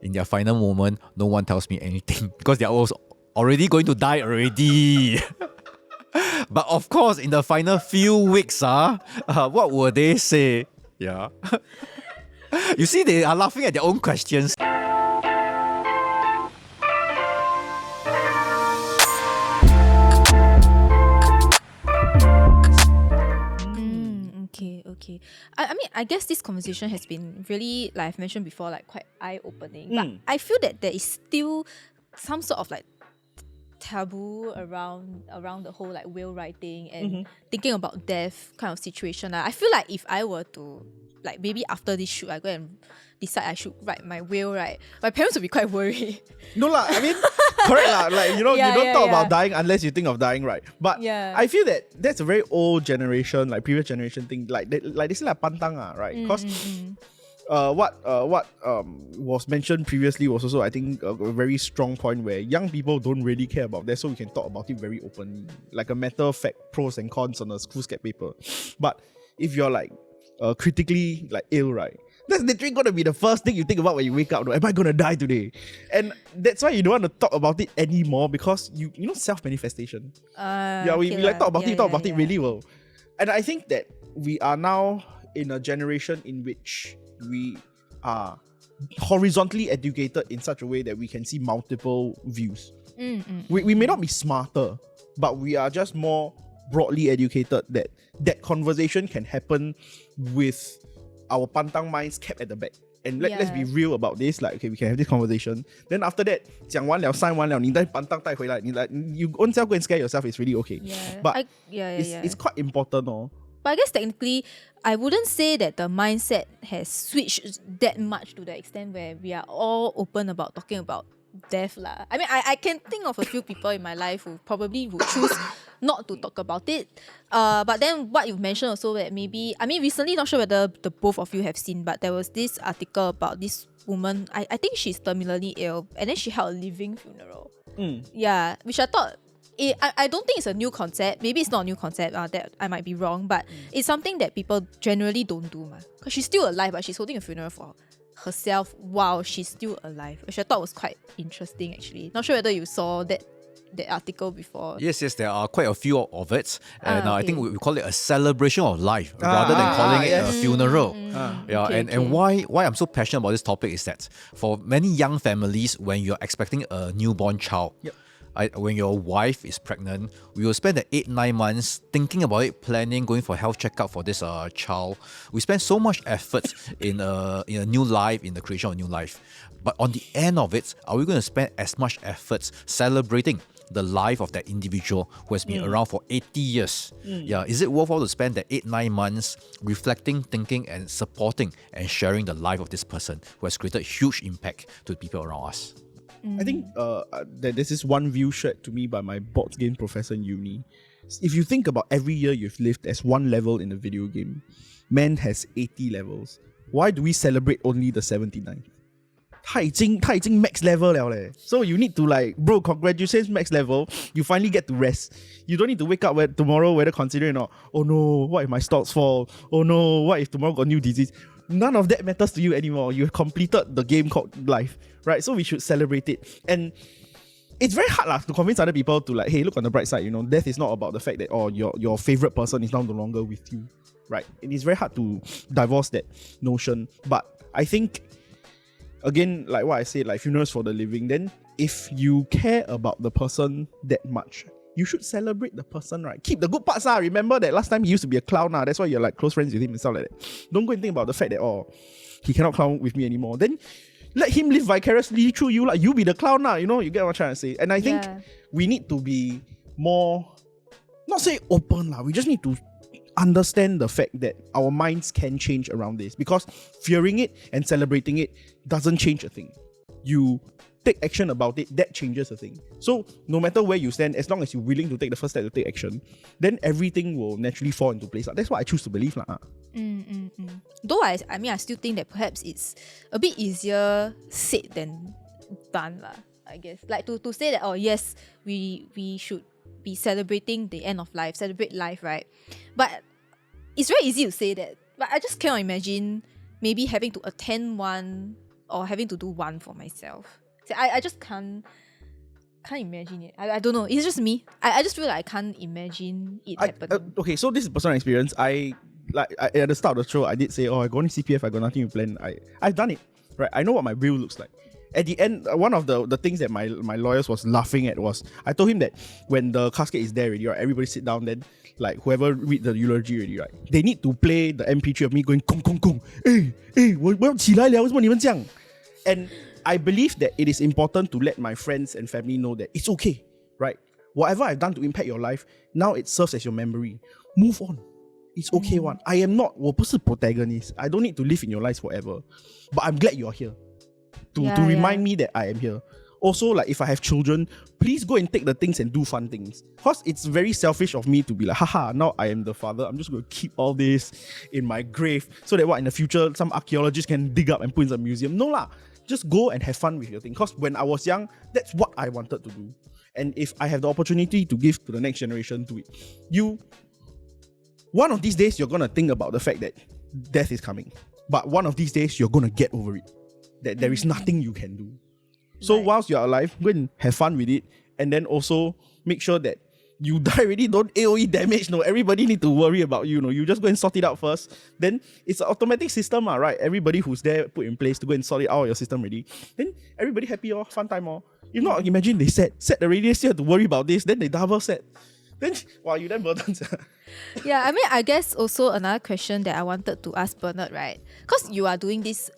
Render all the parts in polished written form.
in their final moment, no one tells me anything because they're already going to die already. But of course, in the final few weeks, what will they say? Yeah. You see, they are laughing at their own questions. Okay. I mean, I guess this conversation has been really, like I've mentioned before, like quite eye-opening. But I feel that there is still some sort of like taboo around the whole like will writing and thinking about death kind of situation. I feel like if I were to, like maybe after this shoot, I go and decide I should write my will, right? My parents would be quite worried. No lah, I mean, correct lah. Like, you don't talk about dying unless you think of dying, right? But I feel that that's a very old generation, like previous generation thing. Like they say like pantang, right? Because what was mentioned previously was also, I think, a very strong point where young people don't really care about that, so we can talk about it very openly, like a matter of fact, pros and cons on a foolscap paper. But if you're like critically like ill, right? That's literally gonna be the first thing you think about when you wake up. Am I gonna die today? And that's why you don't want to talk about it anymore, because you know self-manifestation. We like talk about it really well. And I think that we are now in a generation in which we are horizontally educated in such a way that we can see multiple views. We may not be smarter, but we are just more broadly educated that conversation can happen with our pantang minds kept at the back. And let's be real about this. Like, okay, we can have this conversation. Then after that, 讲完了, sign 完了, 你再pantang 带回来, you own self go and scare yourself, it's really okay. But it's quite important. But I guess technically, I wouldn't say that the mindset has switched that much to the extent where we are all open about talking about death lah. I mean, I can think of a few people in my life who probably would choose not to talk about it. But then what you've mentioned also, that maybe, I mean, recently, not sure whether the both of you have seen, but there was this article about this woman, I think she's terminally ill, and then she held a living funeral. Yeah, which I thought, I don't think it's a new concept. Maybe it's not a new concept, that I might be wrong, but it's something that people generally don't do. Because she's still alive, but she's holding a funeral for herself while she's still alive, which I thought was quite interesting actually. Not sure whether you saw that article before. Yes, there are quite a few of it, and I think we call it a celebration of life rather than calling it a funeral. And why I'm so passionate about this topic is that for many young families, when you're expecting a newborn child, when your wife is pregnant, we will spend the 8-9 months thinking about it, planning, going for health checkup for this child. We spend so much effort in a new life, in the creation of a new life. But on the end of it, are we going to spend as much effort celebrating the life of that individual who has been around for 80 years? Is it worthwhile to spend that 8-9 months reflecting, thinking, and supporting and sharing the life of this person who has created huge impact to the people around us? I think that this is one view shared to me by my board game professor in uni. If you think about every year you've lived as one level in a video game, man has 80 levels. Why do we celebrate only the 79th? 他已经 max level 了leh. So you need to like, bro, congratulations, max level. You finally get to rest. You don't need to wake up tomorrow whether considering, oh no, what if my stocks fall? Oh no, what if tomorrow got new disease? None of that matters to you anymore. You've completed the game called life, right? So we should celebrate it. And it's very hard to convince other people to like, hey, look on the bright side. Death is not about the fact that your favorite person is now no longer with you, right? It is very hard to divorce that notion. But I think, again, like what I said, like funerals for the living, then if you care about the person that much, you should celebrate the person, right? Keep the good parts. Remember that last time he used to be a clown. That's why you're like close friends with him and stuff like that. Don't go and think about the fact that, he cannot clown with me anymore. Then let him live vicariously through you. Like, you be the clown now. You get what I'm trying to say. And I think we need to be more, not say open, we just need to understand the fact that our minds can change around this, because fearing it and celebrating it doesn't change a thing. You take action about it, that changes a thing. So no matter where you stand, as long as you're willing to take the first step to take action, then everything will naturally fall into place. That's what I choose to believe. Though I still think that perhaps it's a bit easier said than done, I guess. Like to say that, yes, we should be celebrating the end of life, celebrate life, right? But it's very easy to say that. But I just cannot imagine maybe having to attend one or having to do one for myself. So I just can't imagine it. I don't know. It's just me. I just feel like I can't imagine it happening. Okay, so this is personal experience. I at the start of the show, I did say, I got only CPF, I got nothing to plan. I've done it, right? I know what my will looks like. At the end, one of the things that my lawyers was laughing at was, I told him that when the casket is there already, right, everybody sit down, then like whoever read the eulogy already, right, they need to play the MP3 of me going, Kong Kong Kong, hey, 我要起来了，为什么你们这样? And I believe that it is important to let my friends and family know that it's okay, right? Whatever I've done to impact your life, now it serves as your memory. Move on. It's okay one. I am not, 我不是 protagonist. I don't need to live in your lives forever. But I'm glad you're here. To remind me that I am here. Also, like if I have children, please go and take the things and do fun things. Because it's very selfish of me to be like, haha, now I am the father. I'm just going to keep all this in my grave so that in the future, some archaeologists can dig up and put in a museum. No lah. Just go and have fun with your thing. Because when I was young, that's what I wanted to do. And if I have the opportunity to give to the next generation, do it. One of these days, you're going to think about the fact that death is coming. But one of these days, you're going to get over it. That there is nothing you can do. So whilst you're alive, go and have fun with it. And then also make sure that you die already, don't AOE damage. No, everybody need to worry about you. No, you just go and sort it out first. Then it's an automatic system, right? Everybody who's there put in place to go and sort it out your system already. Then everybody happy, fun time. If not, imagine they set already, still have to worry about this. Then they double set. Then, wow, you then burden. Yeah, I mean, I guess also another question that I wanted to ask Bernard, right? Because you are doing this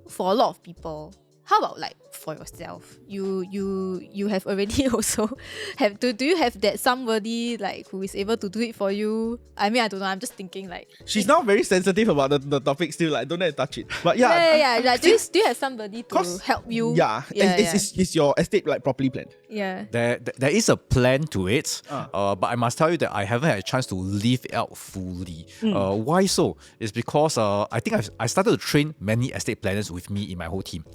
for a lot of people. How about like for yourself? You have already also have do you have that somebody like who is able to do it for you? I mean, I don't know. I'm just thinking like she's now very sensitive about the topic still. Like don't let her touch it. But yeah. Like, do you have somebody to help you? Is your estate like properly planned? Yeah. There is a plan to it, but I must tell you that I haven't had a chance to live it out fully. Why so? It's because I think I started to train many estate planners with me in my whole team.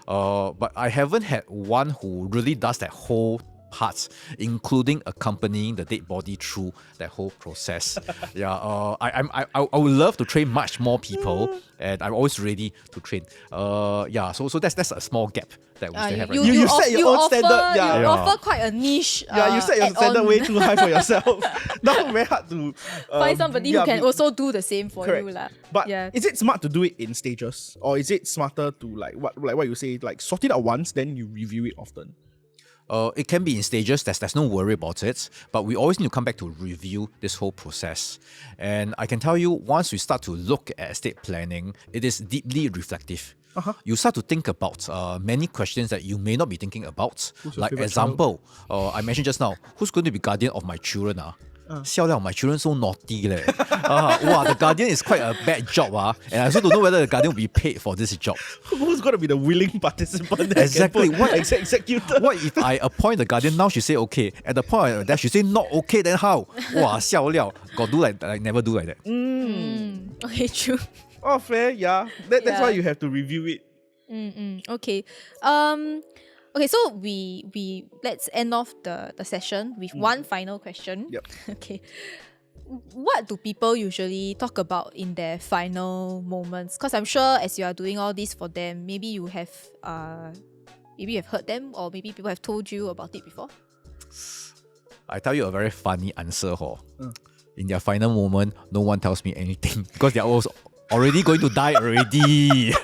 But I haven't had one who really does that whole part, including accompanying the dead body through that whole process. I would love to train much more people, and I'm always ready to train. So that's a small gap that we still have. Right now. You set your own standard. You offer quite a niche. You set your standard way too high for yourself. Now very hard to find somebody who can also do the same for correct. you, lah. But is it smart to do it in stages, or is it smarter to like what you say, like sort it out once, then you review it often? It can be in stages, there's no worry about it, but we always need to come back to review this whole process. And I can tell you, once we start to look at estate planning, it is deeply reflective. You start to think about many questions that you may not be thinking about. Like example, I mentioned just now, who's going to be guardian of my children? My children so naughty leh. The guardian is quite a bad job. And I also don't know whether the guardian will be paid for this job. Who's going to be the willing participant? Exactly. What executor? What if I appoint the guardian now? She say okay. At the point that she say not okay, then how? Xiao liao. Got do like never do like that. Okay, true. Oh, fair. Yeah. That's why you have to review it. Okay. Okay, so we let's end off the session with one final question. Yep. Okay. What do people usually talk about in their final moments? Because I'm sure as you are doing all this for them, maybe you have heard them, or maybe people have told you about it before. I tell you a very funny answer. In their final moment, no one tells me anything because they're already going to die already.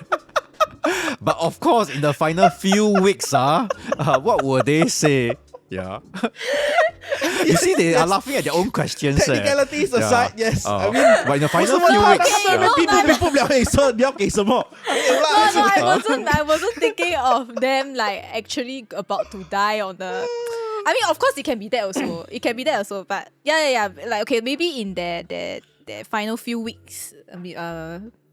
But of course, in the final few weeks, what will they say? Yeah. You see, they are laughing at their own questions. Technicalities aside, yes. I mean, but in the final few weeks, I wasn't thinking of them like actually about to die on the. I mean, of course, it can be that also. But yeah. Like, okay, maybe in their final few weeks,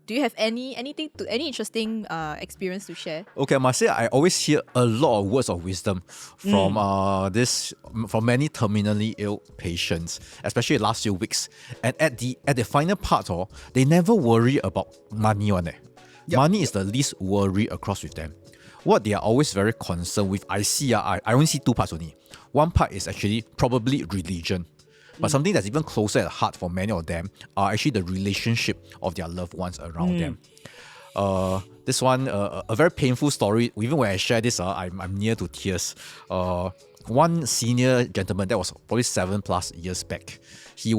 do you have any interesting experience to share? Okay, I must say I always hear a lot of words of wisdom from from many terminally ill patients, especially the last few weeks. And at the final part, they never worry about money on it. Yep. Money is the least worry across with them. What they are always very concerned with, I only see two parts only. One part is actually probably religion. But something that's even closer at heart for many of them are actually the relationship of their loved ones around them. This one, a very painful story. Even when I share this, I'm near to tears. One senior gentleman, that was probably 7+ years back. He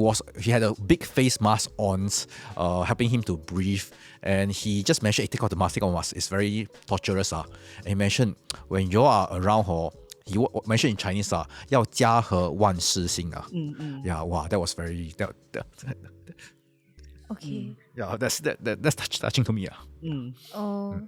had a big face mask on, helping him to breathe. And he just mentioned, hey, take out the mask, It's very torturous. And he mentioned, when you are around, he mentioned in Chinese, 要家和万事兴. Yeah, wow, that was very... Okay. Yeah, that's touching to me. Oh.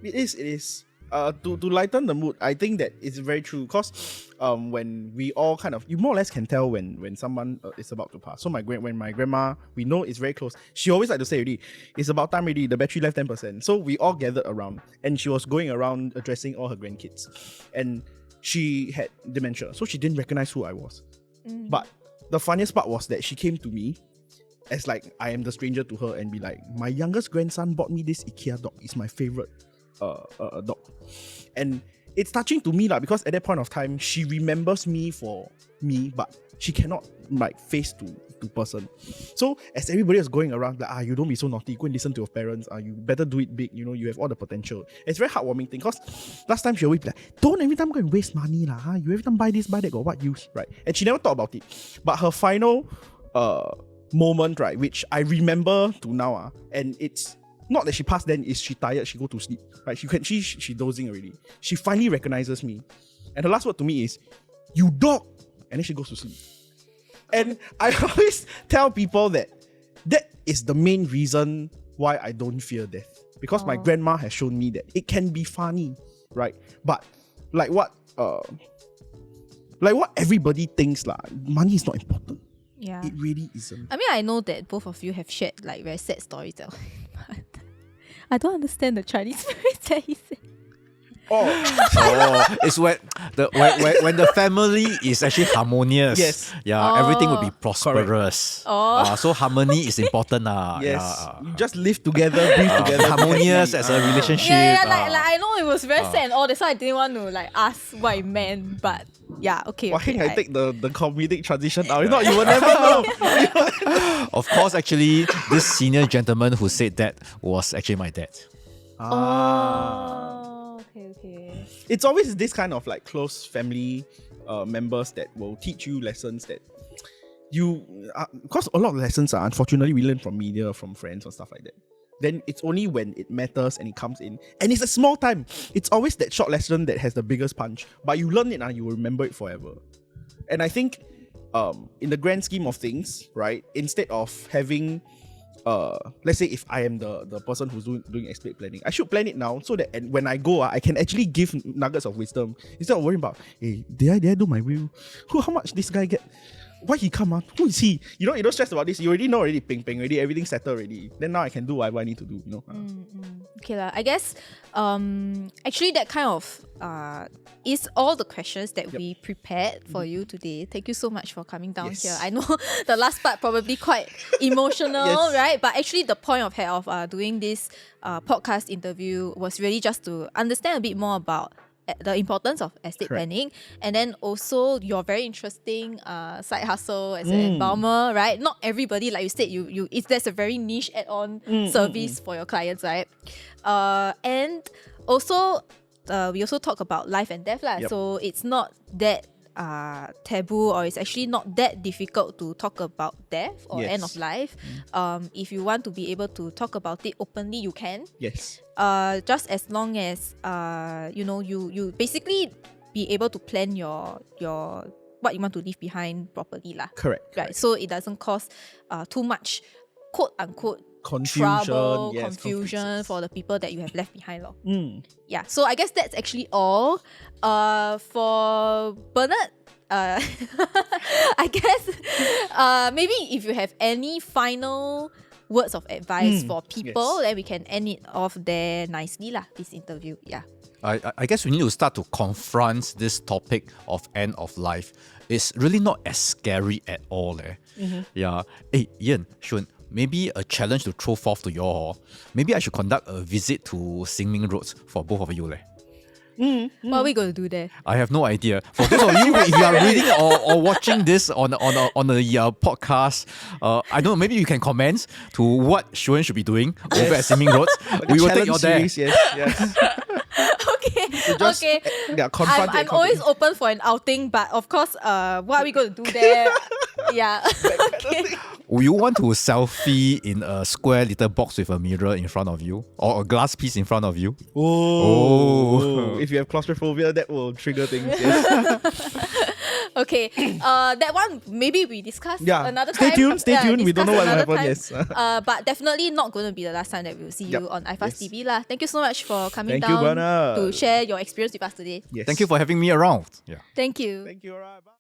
It is. To lighten the mood, I think that it's very true because when we all kind of, you more or less can tell when someone is about to pass. So when my grandma, we know it's very close. She always like to say already, it's about time already, the battery left 10%. So we all gathered around and she was going around addressing all her grandkids. And she had dementia, so she didn't recognize who I was. But the funniest part was that she came to me as like I am the stranger to her and be like, my youngest grandson bought me this IKEA dog. It's my favorite dog. And it's touching to me because at that point of time she remembers me for me, but she cannot like face to person. So as everybody is going around like, you don't be so naughty, go and listen to your parents, you better do it big, you have all the potential. It's very heartwarming thing because last time she always be like, don't every time go and waste money you every time buy this buy that, got what use, right? And she never thought about it. But her final moment, right, which I remember to now, and it's not that she passed then, is she tired, she go to sleep, right? She dozing already. She finally recognizes me. And her last word to me is, you dog! And then she goes to sleep. And I always tell people that is the main reason why I don't fear death. Because my grandma has shown me that it can be funny, right? But like what everybody thinks, money is not important. Yeah. It really isn't. I mean, I know that both of you have shared like very sad stories, but I don't understand the Chinese phrase that he said. It's when the family is actually harmonious. Yes. Yeah, everything will be prosperous. So harmony is important. Yes. You just live together, breathe together. Harmonious as a relationship. Like I know it was very sad and all, that's why I didn't want to like ask what it meant, but yeah, okay. I take the comedic transition out. If not, you will never know. Of course, actually, this senior gentleman who said that was actually my dad. Okay. It's always this kind of like close family members that will teach you lessons that you... because a lot of lessons are unfortunately we learn from media, from friends and stuff like that. Then it's only when it matters and it comes in. And it's a small time. It's always that short lesson that has the biggest punch. But you learn it and you will remember it forever. And I think in the grand scheme of things, right, instead of having... let's say if I am the person who's doing estate planning, I should plan it now so that when I go, I can actually give nuggets of wisdom instead of worrying about, hey, did I do my will? How much this guy get? Why he come out? Who is he? You don't stress about this. You already know already, ping already, everything's settled already. Then now I can do whatever I need to do. Okay I guess actually that kind of is all the questions that we prepared for you today. Thank you so much for coming down here. I know the last part probably quite emotional, right? But actually the point of doing this podcast interview was really just to understand a bit more about the importance of estate planning, and then also your very interesting side hustle as an embalmer, right? Not everybody, like you said, there's a very niche add-on service for your clients, right? And also we also talk about life and death, so it's not that taboo, or it's actually not that difficult to talk about death or end of life. If you want to be able to talk about it openly, you can. Yes. Just as long as you basically be able to plan your what you want to leave behind properly, Correct. Right. So it doesn't cause too much quote unquote confusion, confusion for the people that you have left behind. Yeah, so I guess that's actually all. For Bernard, I guess maybe if you have any final words of advice for people, then we can end it off there nicely, this interview. Yeah. I guess we need to start to confront this topic of end of life. It's really not as scary at all. Yeah. Hey, Ian, Shun, maybe a challenge to throw forth to you all. Maybe I should conduct a visit to Xinmin Road for both of you. What are we going to do there? I have no idea. For those of you, if you are reading or watching this on the podcast, I don't know, maybe you can comment to what Shuen should be doing over at Simming Roads. We will take you there. Series, yes. Okay. Yeah, confront I'm always open for an outing, but of course, what are we going to do there? Yeah. Okay. Will you want to selfie in a square little box with a mirror in front of you? Or a glass piece in front of you? Oh. If you have claustrophobia, that will trigger things. Yes. Okay. That one, maybe we discuss another time. Stay tuned. We don't know what will happen, yes. But definitely not going to be the last time that we'll see you on iFAST TV lah. Thank you so much for coming Thank you, down Bernard. to share your experience with us today. Yes. Thank you for having me around. Yeah. Thank you. Thank you. All right. Bye.